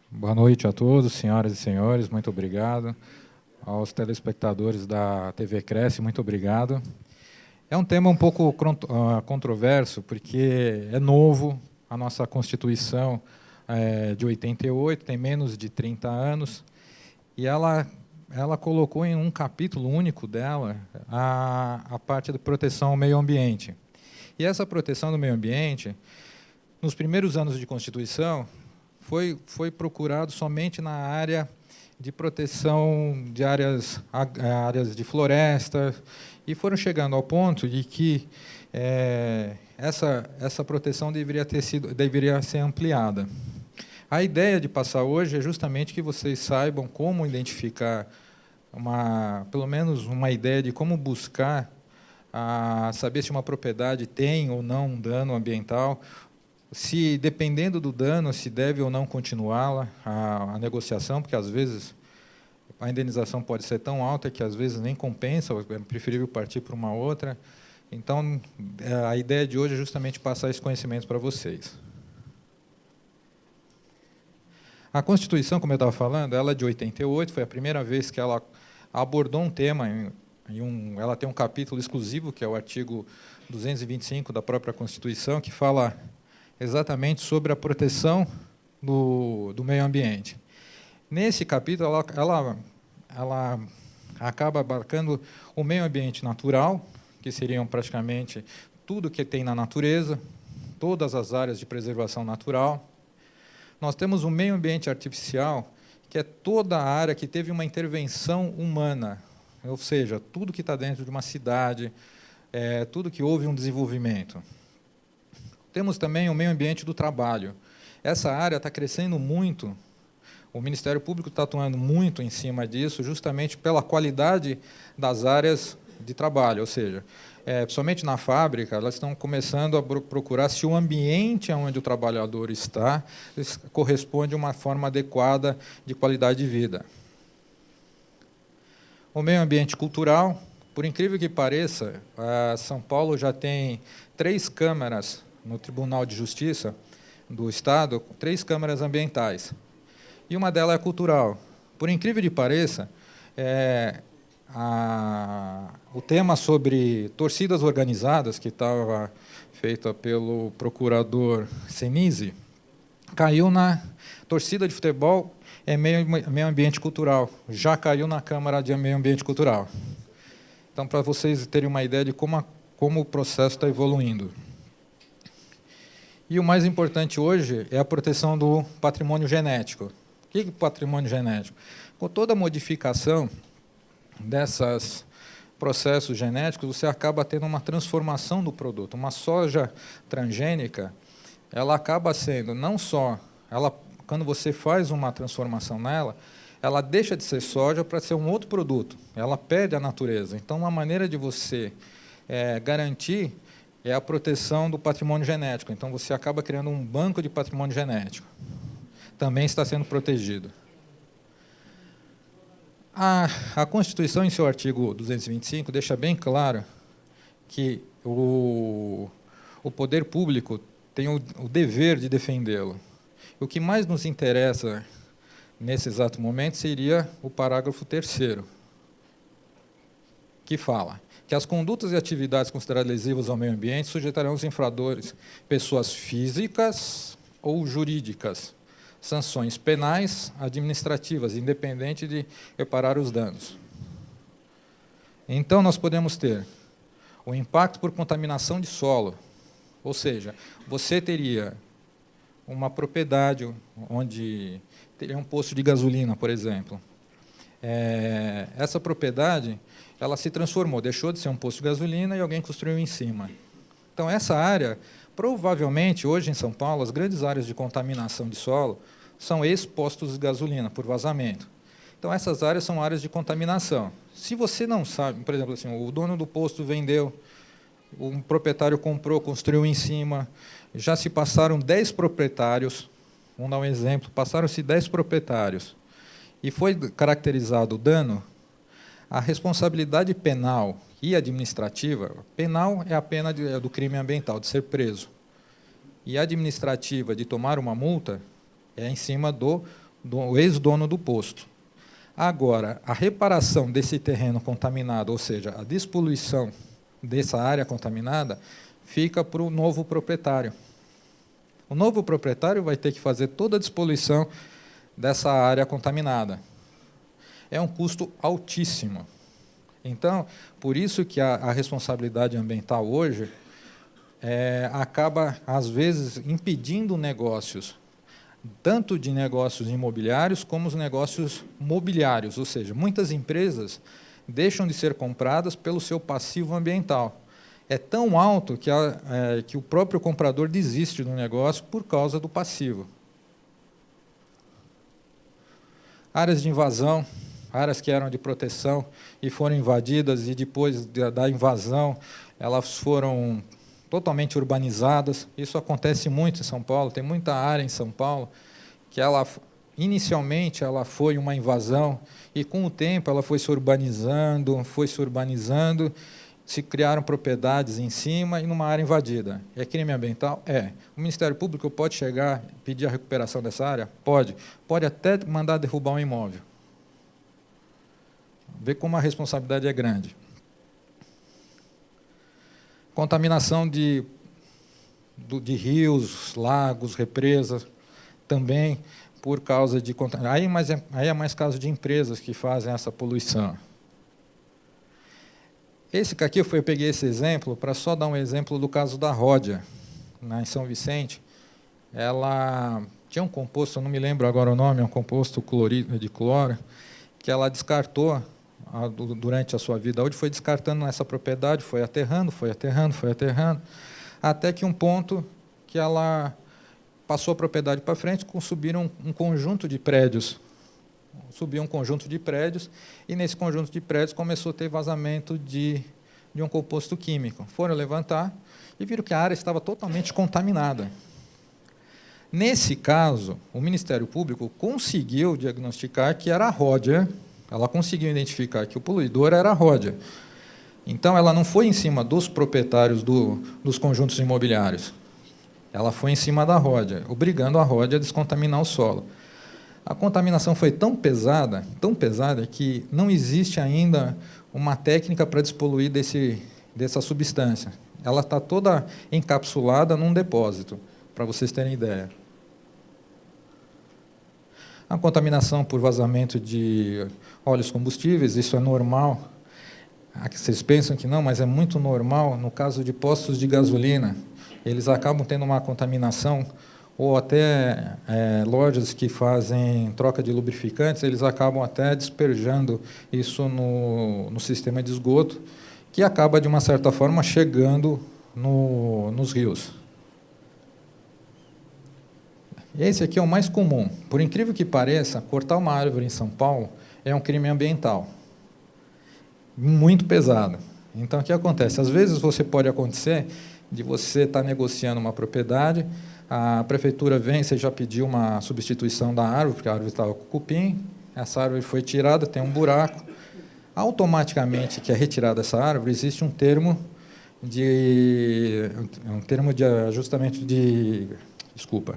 Boa noite a todos, senhoras e senhores, muito obrigado. Aos telespectadores da TV Cresce, muito obrigado. É um tema um pouco controverso, porque é novo, a nossa Constituição é de 88, tem menos de 30 anos, e ela colocou em um capítulo único dela a parte da proteção ao meio ambiente. E essa proteção do meio ambiente, nos primeiros anos de Constituição, foi procurado somente na área de proteção de áreas de floresta, e foram chegando ao ponto de que essa proteção deveria ser ampliada. A ideia de passar hoje é justamente que vocês saibam como identificar, pelo menos uma ideia de como buscar saber se uma propriedade tem ou não um dano ambiental, se, dependendo do dano, se deve ou não continuá-la, a negociação, porque, às vezes, a indenização pode ser tão alta que, às vezes, nem compensa, é preferível partir para uma outra. Então, a ideia de hoje é justamente passar esse conhecimento para vocês. A Constituição, como eu estava falando, ela é de 88, foi a primeira vez que ela abordou um tema, ela tem um capítulo exclusivo, que é o artigo 225 da própria Constituição, que fala exatamente sobre a proteção do meio ambiente. Nesse capítulo, ela acaba abarcando o meio ambiente natural, que seriam praticamente tudo que tem na natureza, todas as áreas de preservação natural. Nós temos o meio ambiente artificial, que é toda a área que teve uma intervenção humana, ou seja, tudo que está dentro de uma cidade, tudo que houve um desenvolvimento. Temos também o meio ambiente do trabalho. Essa área está crescendo muito, o Ministério Público está atuando muito em cima disso, justamente pela qualidade das áreas de trabalho, ou seja, somente na fábrica, elas estão começando a procurar se o ambiente onde o trabalhador está corresponde a uma forma adequada de qualidade de vida. O meio ambiente cultural, por incrível que pareça, São Paulo já tem 3 câmaras no Tribunal de Justiça do Estado, 3 câmaras ambientais. E uma delas é cultural. Por incrível que pareça, o tema sobre torcidas organizadas, que estava feita pelo procurador Senise, caiu na torcida de futebol meio ambiente cultural, já caiu na Câmara de Meio Ambiente Cultural. Então, para vocês terem uma ideia de como o processo está evoluindo. E o mais importante hoje é a proteção do patrimônio genético. O que é patrimônio genético? Com toda a modificação desses processos genéticos, você acaba tendo uma transformação do produto. Uma soja transgênica, ela acaba sendo, não só, quando você faz uma transformação nela, ela deixa de ser soja para ser um outro produto. Ela perde a natureza. Então, uma maneira de você garantir é a proteção do patrimônio genético. Então, você acaba criando um banco de patrimônio genético. Também está sendo protegido. A Constituição, em seu artigo 225, deixa bem claro que o poder público tem o dever de defendê-lo. O que mais nos interessa, nesse exato momento, seria o parágrafo 3º, que fala que as condutas e atividades consideradas lesivas ao meio ambiente sujeitarão os infratores, pessoas físicas ou jurídicas, sanções penais, administrativas, independente de reparar os danos. Então, nós podemos ter o impacto por contaminação de solo, ou seja, você teria uma propriedade onde teria um posto de gasolina, por exemplo. Essa propriedade, ela se transformou, deixou de ser um posto de gasolina e alguém construiu em cima. Então, essa área, provavelmente, hoje em São Paulo, as grandes áreas de contaminação de solo são ex-postos de gasolina, por vazamento. Então, essas áreas são áreas de contaminação. Se você não sabe, por exemplo, assim, o dono do posto vendeu, um proprietário comprou, construiu em cima, já se passaram 10 proprietários, vamos dar um exemplo, passaram-se 10 proprietários, e foi caracterizado o dano, a responsabilidade penal e administrativa, penal é a pena do crime ambiental, de ser preso, e administrativa, de tomar uma multa, é em cima do do ex-dono do posto. Agora, a reparação desse terreno contaminado, ou seja, a despoluição dessa área contaminada, fica para o novo proprietário. O novo proprietário vai ter que fazer toda a despoluição dessa área contaminada. É um custo altíssimo. Então, por isso que a responsabilidade ambiental hoje acaba, às vezes, impedindo negócios, tanto de negócios imobiliários como os negócios mobiliários, ou seja, muitas empresas deixam de ser compradas pelo seu passivo ambiental. É tão alto que o próprio comprador desiste do negócio por causa do passivo. Áreas de invasão, áreas que eram de proteção e foram invadidas, e depois da invasão elas foram totalmente urbanizadas. Isso acontece muito em São Paulo, tem muita área em São Paulo que inicialmente ela foi uma invasão e com o tempo ela foi se urbanizando, se criaram propriedades em cima e numa área invadida. É crime ambiental? É. O Ministério Público pode chegar e pedir a recuperação dessa área? Pode. Pode até mandar derrubar um imóvel. Vê como a responsabilidade é grande. Contaminação de rios, lagos, represas, também por causa de... Aí é mais caso de empresas que fazem essa poluição. Eu peguei esse exemplo para só dar um exemplo do caso da Ródia, em São Vicente. Ela tinha um composto, eu não me lembro agora o nome, é um composto de cloro, que ela descartou durante a sua vida útil, foi descartando nessa propriedade, foi aterrando, até que um ponto que ela passou a propriedade para frente, subiram um conjunto de prédios. Subiu um conjunto de prédios, e nesse conjunto de prédios começou a ter vazamento de um composto químico. Foram levantar e viram que a área estava totalmente contaminada. Nesse caso, o Ministério Público conseguiu diagnosticar que era a Ródia. Ela conseguiu identificar que o poluidor era a Ródia. Então, ela não foi em cima dos proprietários dos conjuntos imobiliários. Ela foi em cima da Ródia, obrigando a Ródia a descontaminar o solo. A contaminação foi tão pesada, que não existe ainda uma técnica para despoluir dessa substância. Ela está toda encapsulada num depósito, para vocês terem ideia. A contaminação por vazamento de óleos combustíveis, isso é normal. Vocês pensam que não, mas é muito normal no caso de postos de gasolina. Eles acabam tendo uma contaminação, ou até lojas que fazem troca de lubrificantes, eles acabam até desperjando isso no sistema de esgoto, que acaba, de uma certa forma, chegando nos rios. Esse aqui é o mais comum. Por incrível que pareça, cortar uma árvore em São Paulo é um crime ambiental. Muito pesado. Então, o que acontece? Às vezes, pode acontecer de você estar negociando uma propriedade, a prefeitura vem, você já pediu uma substituição da árvore, porque a árvore estava com cupim, essa árvore foi tirada, tem um buraco. Automaticamente que é retirada essa árvore, existe um termo de ajustamento de... Desculpa.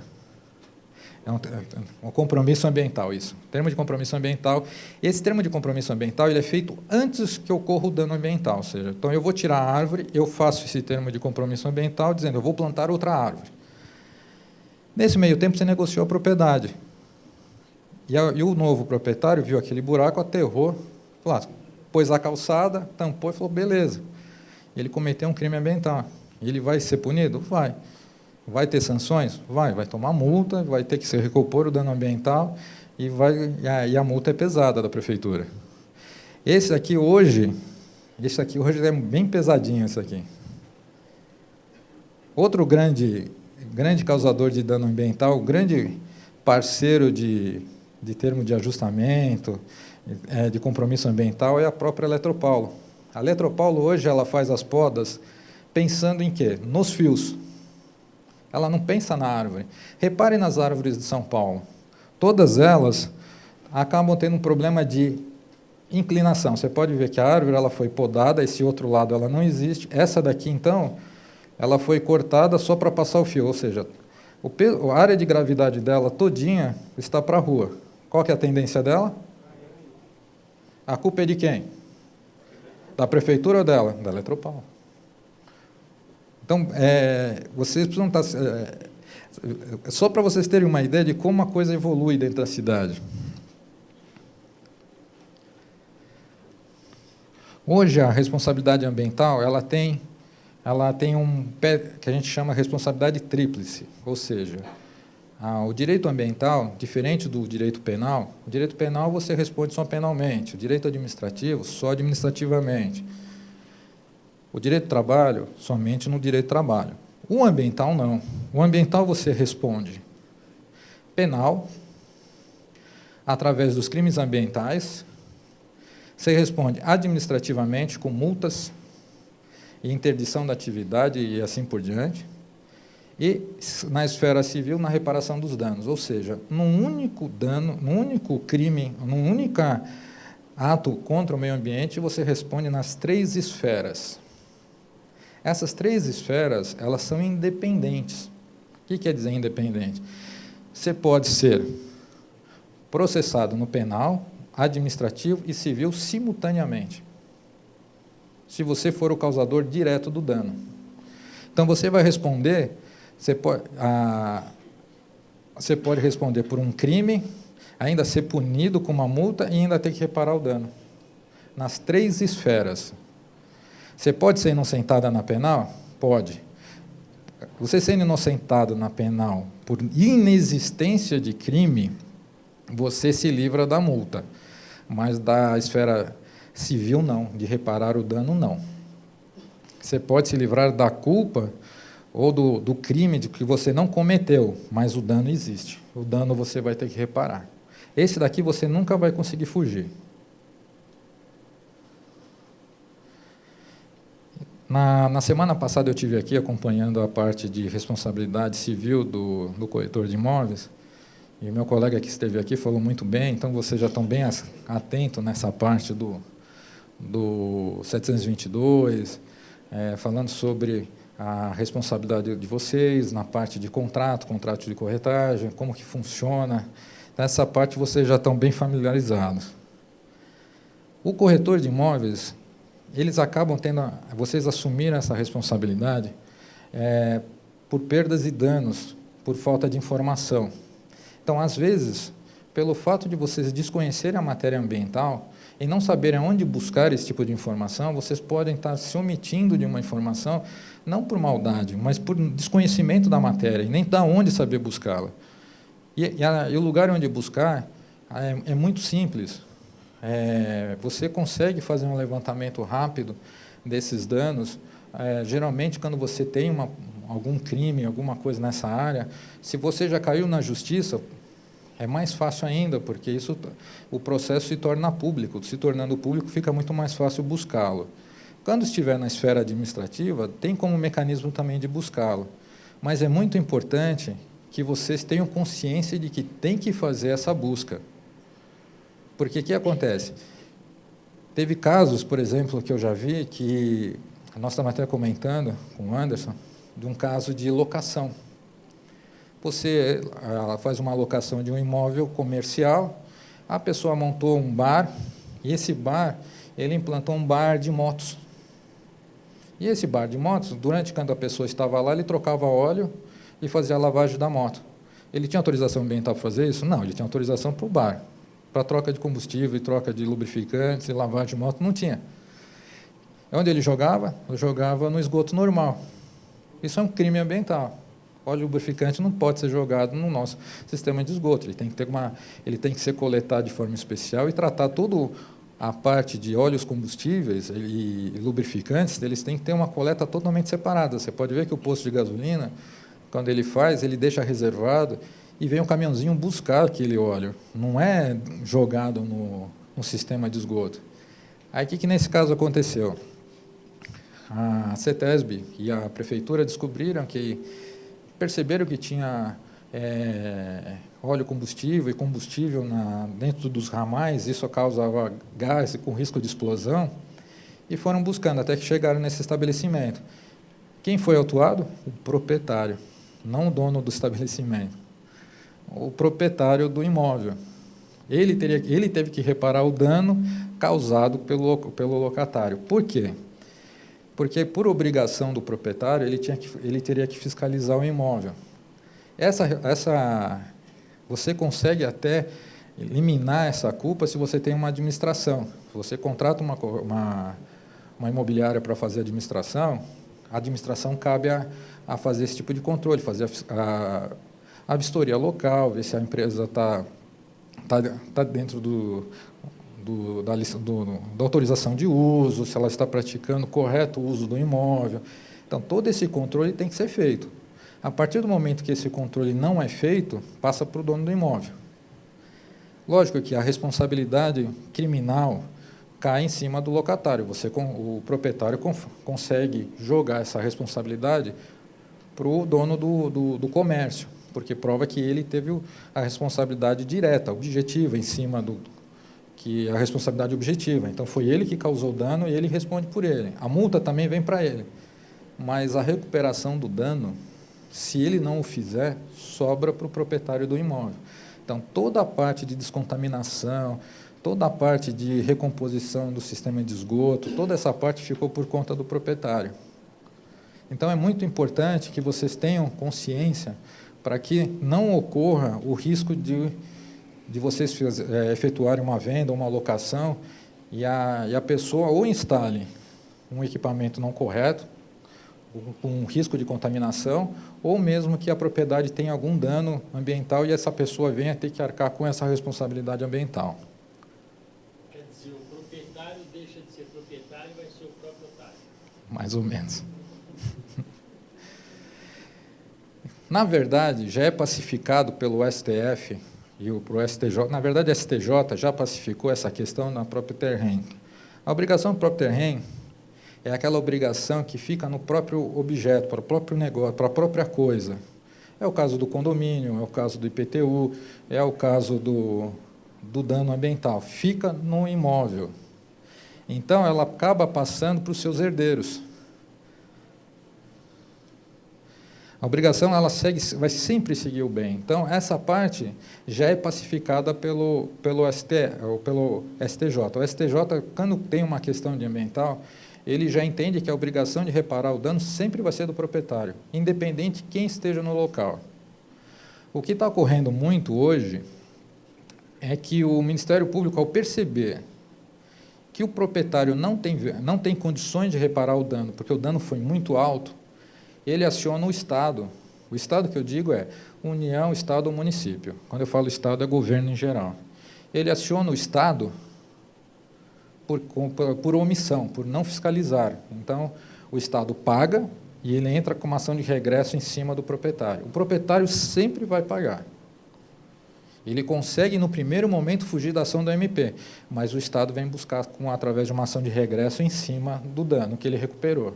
É um compromisso ambiental, isso. Termo de compromisso ambiental. Esse termo de compromisso ambiental ele é feito antes que ocorra o dano ambiental. Ou seja, então eu vou tirar a árvore, eu faço esse termo de compromisso ambiental dizendo eu vou plantar outra árvore. Nesse meio tempo, você negociou a propriedade. E o novo proprietário viu aquele buraco, aterrou, pôs a calçada, tampou e falou, beleza. Ele cometeu um crime ambiental. Ele vai ser punido? Vai. Vai ter sanções? Vai tomar multa, vai ter que se recompor o dano ambiental e a multa é pesada da prefeitura. Esse aqui hoje é bem pesadinho. Esse aqui. Outro grande causador de dano ambiental, grande parceiro de termo de ajustamento, de compromisso ambiental, é a própria Eletropaulo. A Eletropaulo hoje ela faz as podas pensando em quê? Nos fios. Ela não pensa na árvore. Reparem nas árvores de São Paulo. Todas elas acabam tendo um problema de inclinação. Você pode ver que a árvore ela foi podada, esse outro lado ela não existe. Essa daqui, então, ela foi cortada só para passar o fio, ou seja, a área de gravidade dela todinha está para a rua. Qual que é a tendência dela? A culpa é de quem? Da prefeitura ou dela? Da Eletropaulo. Então, vocês precisam estar... só para vocês terem uma ideia de como a coisa evolui dentro da cidade. Hoje, a responsabilidade ambiental, ela tem um pé que a gente chama de responsabilidade tríplice, ou seja, o direito ambiental, diferente do direito penal, o direito penal você responde só penalmente, o direito administrativo só administrativamente, o direito do trabalho somente no direito do trabalho. O ambiental não. O ambiental você responde penal, através dos crimes ambientais, você responde administrativamente com multas e interdição da atividade e assim por diante, e na esfera civil, na reparação dos danos, ou seja, num único dano, num único crime, num único ato contra o meio ambiente, você responde nas 3 esferas. Essas 3 esferas, elas são independentes. O que quer dizer independente? Você pode ser processado no penal, administrativo e civil simultaneamente, se você for o causador direto do dano. Então, você vai responder, você pode responder por um crime, ainda ser punido com uma multa e ainda ter que reparar o dano. Nas 3 esferas. Você pode ser inocentada na penal? Pode. Você sendo inocentado na penal por inexistência de crime, você se livra da multa. Mas da esfera civil, não. De reparar o dano, não. Você pode se livrar da culpa ou do crime de que você não cometeu, mas o dano existe. O dano você vai ter que reparar. Esse daqui você nunca vai conseguir fugir. Na semana passada eu estive aqui acompanhando a parte de responsabilidade civil do corretor de imóveis, e meu colega que esteve aqui falou muito bem, então vocês já estão bem atentos nessa parte do 722, falando sobre a responsabilidade de vocês na parte de contrato de corretagem, como que funciona. Nessa parte vocês já estão bem familiarizados. O corretor de imóveis, eles acabam vocês assumiram essa responsabilidade por perdas e danos, por falta de informação. Então, às vezes, pelo fato de vocês desconhecerem a matéria ambiental e não saberem onde buscar esse tipo de informação, vocês podem estar se omitindo de uma informação, não por maldade, mas por desconhecimento da matéria, e nem de onde saber buscá-la. E o lugar onde buscar é muito simples. Você consegue fazer um levantamento rápido desses danos. Geralmente, quando você tem algum crime, alguma coisa nessa área, se você já caiu na justiça, é mais fácil ainda, porque o processo se torna público. Se tornando público, fica muito mais fácil buscá-lo. Quando estiver na esfera administrativa, tem como mecanismo também de buscá-lo. Mas é muito importante que vocês tenham consciência de que tem que fazer essa busca. Porque o que acontece? Teve casos, por exemplo, que eu já vi, que nós estamos até comentando com o Anderson, de um caso de locação. Ela faz uma locação de um imóvel comercial, a pessoa montou um bar, e esse bar, ele implantou um bar de motos. E esse bar de motos, quando a pessoa estava lá, ele trocava óleo e fazia a lavagem da moto. Ele tinha autorização ambiental para fazer isso? Não, ele tinha autorização para o bar. Para troca de combustível e troca de lubrificantes e lavagem de moto, não tinha. Onde ele jogava? Ele jogava no esgoto normal. Isso é um crime ambiental. Óleo lubrificante não pode ser jogado no nosso sistema de esgoto. Ele tem que ser coletado de forma especial e tratar toda a parte de óleos combustíveis e lubrificantes, eles têm que ter uma coleta totalmente separada. Você pode ver que o posto de gasolina, quando ele faz, ele deixa reservado e vem um caminhãozinho buscar aquele óleo. Não é jogado no sistema de esgoto. Aí, o que nesse caso aconteceu? A CETESB e a prefeitura perceberam que tinha óleo combustível e combustível dentro dos ramais, isso causava gás com risco de explosão, e foram buscando até que chegaram nesse estabelecimento. Quem foi autuado? O proprietário, não o dono do estabelecimento. O proprietário do imóvel. Ele teve que reparar o dano causado pelo locatário. Por quê? Porque, por obrigação do proprietário, ele teria que fiscalizar o imóvel. Você consegue até eliminar essa culpa se você tem uma administração. Se você contrata uma imobiliária para fazer a administração cabe a fazer esse tipo de controle, fazer a vistoria local, ver se a empresa está dentro da autorização de uso, se ela está praticando correto o uso do imóvel. Então, todo esse controle tem que ser feito. A partir do momento que esse controle não é feito, passa para o dono do imóvel. Lógico que a responsabilidade criminal cai em cima do locatário. O proprietário consegue jogar essa responsabilidade para o dono do comércio, porque prova que ele teve a responsabilidade direta, objetiva, em cima a responsabilidade objetiva. Então, foi ele que causou o dano e ele responde por ele. A multa também vem para ele, mas a recuperação do dano, se ele não o fizer, sobra para o proprietário do imóvel. Então, toda a parte de descontaminação, toda a parte de recomposição do sistema de esgoto, toda essa parte ficou por conta do proprietário. Então, é muito importante que vocês tenham consciência para que não ocorra o risco de vocês efetuarem uma venda, uma locação, e a pessoa ou instale um equipamento não correto, com risco de contaminação, ou mesmo que a propriedade tenha algum dano ambiental e essa pessoa venha ter que arcar com essa responsabilidade ambiental. Quer dizer, o proprietário deixa de ser proprietário e vai ser o próprio otário. Mais ou menos. Na verdade, já é pacificado pelo STF e o STJ. Na verdade, a STJ já pacificou essa questão na própria Terrem. A obrigação do próprio Terrem é aquela obrigação que fica no próprio objeto, para o próprio negócio, para a própria coisa. É o caso do condomínio, é o caso do IPTU, é o caso do dano ambiental. Fica no imóvel. Então, ela acaba passando para os seus herdeiros. A obrigação vai sempre seguir o bem. Então, essa parte já é pacificada pelo STJ. O STJ, quando tem uma questão de ambiental, ele já entende que a obrigação de reparar o dano sempre vai ser do proprietário, independente de quem esteja no local. O que está ocorrendo muito hoje é que o Ministério Público, ao perceber que o proprietário não tem condições de reparar o dano, porque o dano foi muito alto, ele aciona o Estado. O Estado que eu digo é União, Estado ou município. Quando eu falo Estado, é governo em geral. Ele aciona o Estado por omissão, por não fiscalizar. Então, o Estado paga e ele entra com uma ação de regresso em cima do proprietário. O proprietário sempre vai pagar. Ele consegue, no primeiro momento, fugir da ação do MP, mas o Estado vem buscar, através de uma ação de regresso, em cima do dano que ele recuperou.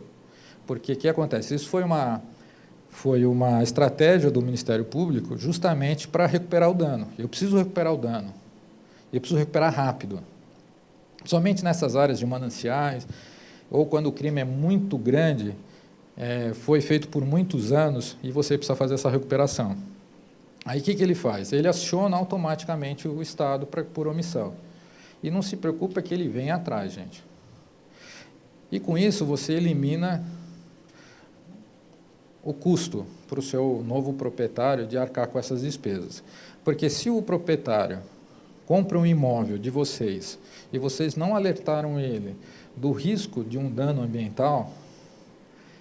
Porque o que acontece? Isso foi uma estratégia do Ministério Público justamente para recuperar o dano. Eu preciso recuperar o dano. Eu preciso recuperar rápido. Somente nessas áreas de mananciais, ou quando o crime é muito grande, foi feito por muitos anos e você precisa fazer essa recuperação. Aí o que ele faz? Ele aciona automaticamente o Estado por omissão. E não se preocupa que ele vem atrás, gente. E com isso você elimina o custo para o seu novo proprietário de arcar com essas despesas. Porque se o proprietário compra um imóvel de vocês e vocês não alertaram ele do risco de um dano ambiental,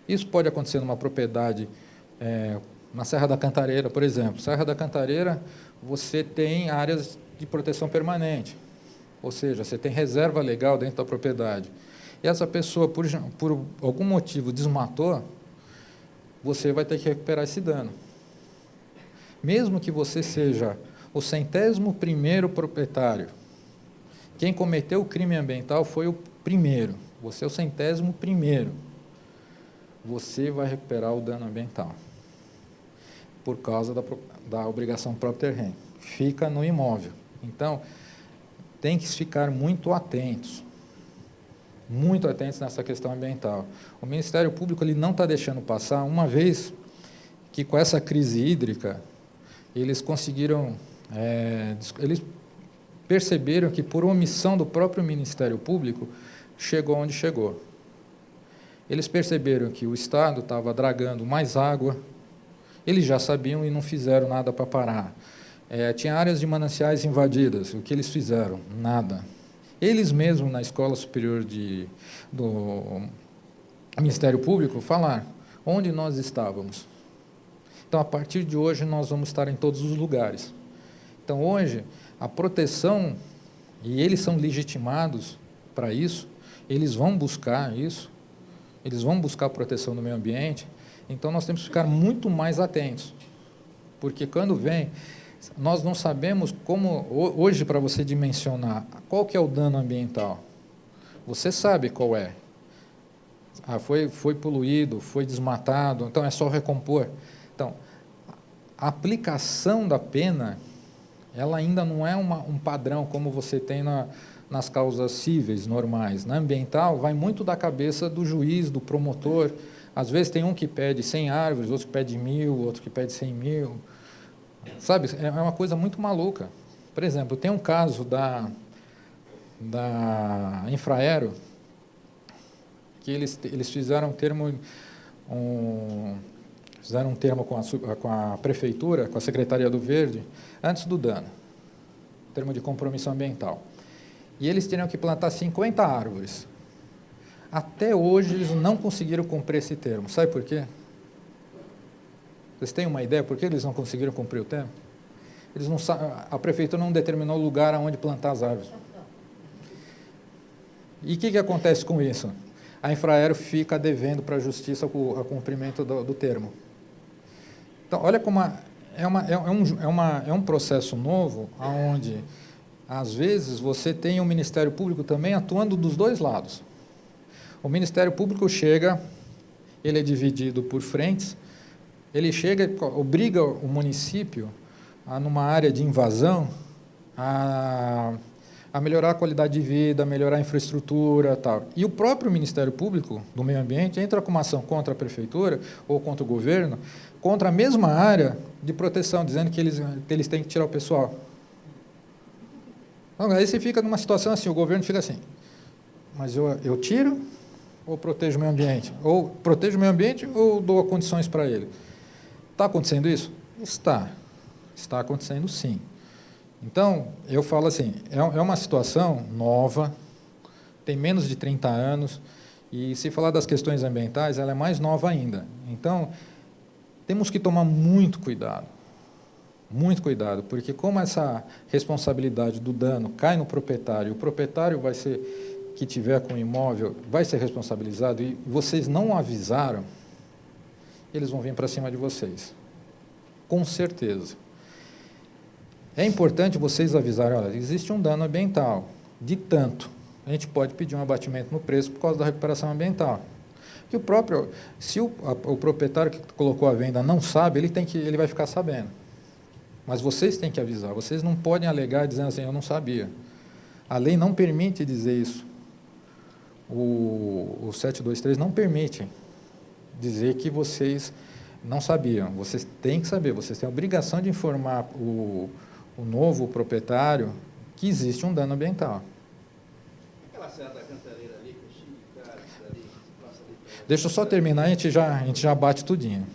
isso pode acontecer numa propriedade, na Serra da Cantareira, por exemplo. Serra da Cantareira, você tem áreas de proteção permanente, ou seja, você tem reserva legal dentro da propriedade. E essa pessoa, por algum motivo, desmatou, você vai ter que recuperar esse dano. Mesmo que você seja o 100º proprietário, quem cometeu o crime ambiental foi o primeiro, você é o 100º, você vai recuperar o dano ambiental, por causa da obrigação própria Terrem. Fica no imóvel. Então, tem que ficar muito atentos nessa questão ambiental. O Ministério Público ele não está deixando passar, uma vez que com essa crise hídrica, eles conseguiram, eles perceberam que, por omissão do próprio Ministério Público, chegou onde chegou. Eles perceberam que o Estado estava dragando mais água, eles já sabiam e não fizeram nada para parar. Tinha áreas de mananciais invadidas, o que eles fizeram? Nada. Eles mesmos, na Escola Superior do Ministério Público, falaram onde nós estávamos. Então, a partir de hoje, nós vamos estar em todos os lugares. Então, hoje, a proteção, e eles são legitimados para isso, eles vão buscar isso, eles vão buscar a proteção do meio ambiente, então nós temos que ficar muito mais atentos, porque quando vem, nós não sabemos como, hoje, para você dimensionar qual que é o dano ambiental, você sabe qual é. Foi poluído, foi desmatado, então é só recompor. Então, a aplicação da pena, ela ainda não é um padrão como você tem nas causas cíveis normais. Na ambiental, vai muito da cabeça do juiz, do promotor. Às vezes tem um que pede 100 árvores, outro que pede 1.000, outro que pede 100.000. Sabe, é uma coisa muito maluca. Por exemplo, tem um caso da Infraero, que eles fizeram um termo com a prefeitura, com a Secretaria do Verde, antes do dano, termo de compromisso ambiental. E eles teriam que plantar 50 árvores. Até hoje, eles não conseguiram cumprir esse termo. Sabe por quê? Vocês têm uma ideia por que eles não conseguiram cumprir o termo? A prefeitura não determinou o lugar onde plantar as árvores. E o que acontece com isso? A Infraero fica devendo para a justiça o cumprimento do termo. Então, olha como é um processo novo, onde, às vezes, você tem o Ministério Público também atuando dos dois lados. O Ministério Público chega, ele é dividido por frentes, ele chega e obriga o município, numa área de invasão, a melhorar a qualidade de vida, a melhorar a infraestrutura, tal. E o próprio Ministério Público do Meio Ambiente entra com uma ação contra a prefeitura ou contra o governo, contra a mesma área de proteção, dizendo que eles têm que tirar o pessoal. Então, aí você fica numa situação assim, o governo fica assim, mas eu tiro ou protejo o meio ambiente? Ou protejo o meio ambiente ou dou condições para ele? Está acontecendo isso? Está acontecendo sim. Então, eu falo assim, é uma situação nova, tem menos de 30 anos, e se falar das questões ambientais, ela é mais nova ainda. Então, temos que tomar muito cuidado, porque como essa responsabilidade do dano cai no proprietário, o proprietário que tiver com o imóvel vai ser responsabilizado, e vocês não avisaram, eles vão vir para cima de vocês, com certeza. É importante vocês avisarem, olha, existe um dano ambiental, de tanto, a gente pode pedir um abatimento no preço por causa da recuperação ambiental. Que se o proprietário que colocou a venda não sabe, ele vai ficar sabendo. Mas vocês têm que avisar, vocês não podem alegar dizendo assim, eu não sabia. A lei não permite dizer isso. O 723 não permite dizer que vocês não sabiam. Vocês têm que saber, vocês têm a obrigação de informar o novo proprietário que existe um dano ambiental. Aquela serra da Cantareira ali, com os sindicatos ali, passa ali. Deixa eu só terminar, a gente já bate tudinho.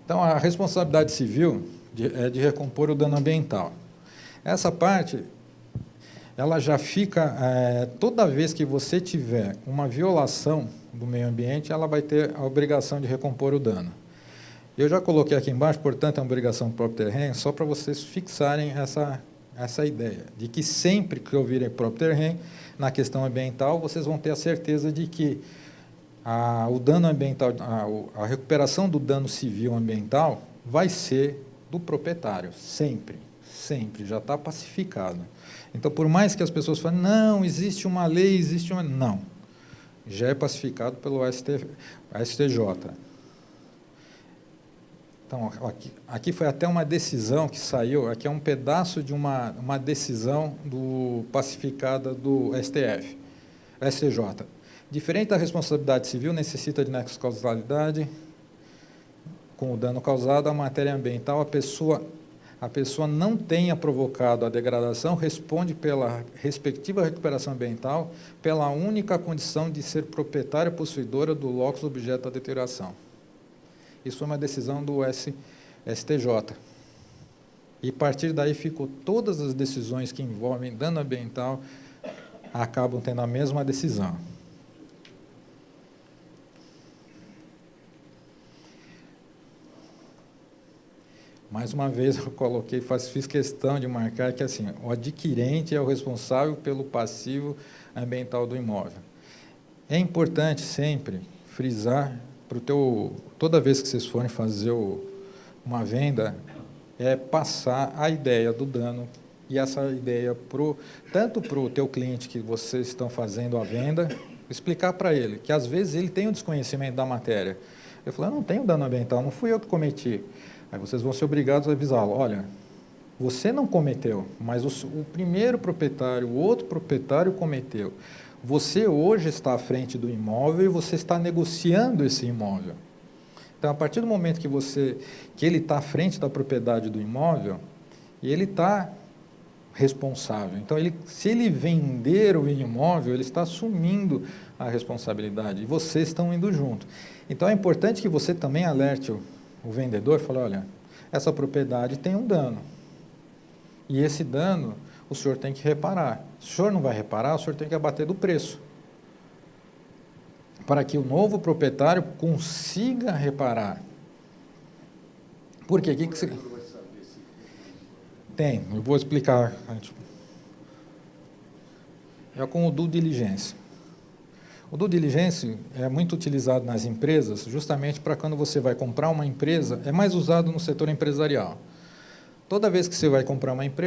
Então, a responsabilidade civil é de recompor o dano ambiental. Essa parte, ela já fica, toda vez que você tiver uma violação do meio ambiente, ela vai ter a obrigação de recompor o dano. Eu já coloquei aqui embaixo, portanto, é uma obrigação do próprio terreno, só para vocês fixarem essa ideia, de que sempre que ouvirem próprio terreno, na questão ambiental, vocês vão ter a certeza de que o dano ambiental, a recuperação do dano civil ambiental vai ser do proprietário, sempre, já está pacificado. Então, por mais que as pessoas falem, não, existe uma lei, não, já é pacificado pelo STJ. Então, aqui foi até uma decisão que saiu, aqui é um pedaço de uma decisão pacificada do STJ. Diferente da responsabilidade civil, necessita de nexo de causalidade, com o dano causado à matéria ambiental, a pessoa a pessoa não tenha provocado a degradação, responde pela respectiva recuperação ambiental pela única condição de ser proprietária e possuidora do locus objeto da deterioração. Isso foi uma decisão do STJ. E a partir daí ficou todas as decisões que envolvem dano ambiental acabam tendo a mesma decisão. Mais uma vez eu coloquei, fiz questão de marcar que assim, o adquirente é o responsável pelo passivo ambiental do imóvel. É importante sempre frisar, toda vez que vocês forem fazer uma venda, passar a ideia do dano e essa ideia tanto para o teu cliente que vocês estão fazendo a venda, explicar para ele que às vezes ele tem um desconhecimento da matéria. Eu falo, eu não tenho dano ambiental, não fui eu que cometi. Aí vocês vão ser obrigados a avisá-lo, olha, você não cometeu, mas o primeiro proprietário, o outro proprietário cometeu. Você hoje está à frente do imóvel e você está negociando esse imóvel. Então, a partir do momento que ele está à frente da propriedade do imóvel, e ele está responsável. Então, se ele vender o imóvel, ele está assumindo a responsabilidade, e vocês estão indo junto. Então, é importante que você também alerte o vendedor e fale, olha, essa propriedade tem um dano. E esse dano, o senhor tem que reparar. Se o senhor não vai reparar, o senhor tem que abater do preço. Para que o novo proprietário consiga reparar. Por quê? Que você... Tem, eu vou explicar. É com o due diligence. O due diligence é muito utilizado nas empresas, justamente para quando você vai comprar uma empresa, é mais usado no setor empresarial. Toda vez que você vai comprar uma empresa,